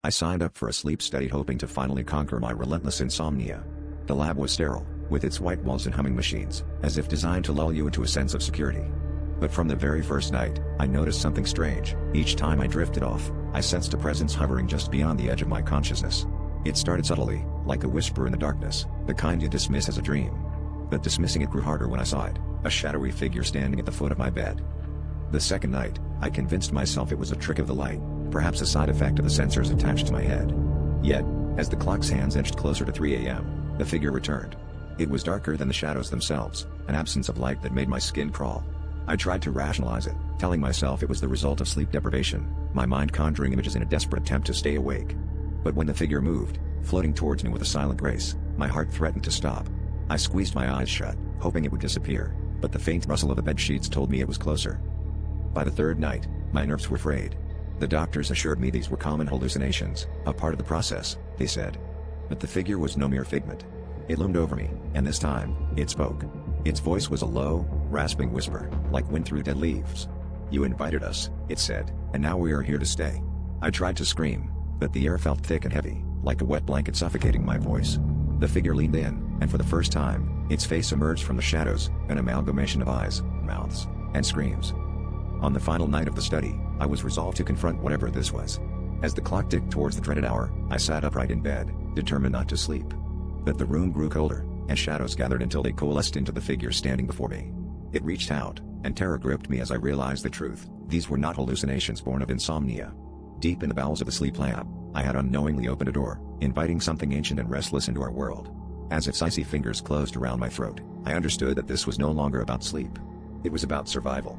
I signed up for a sleep study hoping to finally conquer my relentless insomnia. The lab was sterile, with its white walls and humming machines, as if designed to lull you into a sense of security. But from the very first night, I noticed something strange. Each time I drifted off, I sensed a presence hovering just beyond the edge of my consciousness. It started subtly, like a whisper in the darkness, the kind you dismiss as a dream. But dismissing it grew harder when I saw it, a shadowy figure standing at the foot of my bed. The second night, I convinced myself it was a trick of the light, perhaps a side effect of the sensors attached to my head. Yet, as the clock's hands edged closer to 3 a.m., the figure returned. It was darker than the shadows themselves, an absence of light that made my skin crawl. I tried to rationalize it, telling myself it was the result of sleep deprivation, my mind conjuring images in a desperate attempt to stay awake. But when the figure moved, floating towards me with a silent grace, my heart threatened to stop. I squeezed my eyes shut, hoping it would disappear, but the faint rustle of the bed sheets told me it was closer. By the third night, my nerves were frayed. The doctors assured me these were common hallucinations, a part of the process, they said. But the figure was no mere figment. It loomed over me, and this time, it spoke. Its voice was a low, rasping whisper, like wind through dead leaves. "You invited us," it said, "and now we are here to stay." I tried to scream, but the air felt thick and heavy, like a wet blanket suffocating my voice. The figure leaned in, and for the first time, its face emerged from the shadows, an amalgamation of eyes, mouths, and screams. On the final night of the study, I was resolved to confront whatever this was. As the clock ticked towards the dreaded hour, I sat upright in bed, determined not to sleep. But the room grew colder, and shadows gathered until they coalesced into the figure standing before me. It reached out, and terror gripped me as I realized the truth. These were not hallucinations born of insomnia. Deep in the bowels of the sleep lab, I had unknowingly opened a door, inviting something ancient and restless into our world. As its icy fingers closed around my throat, I understood that this was no longer about sleep. It was about survival.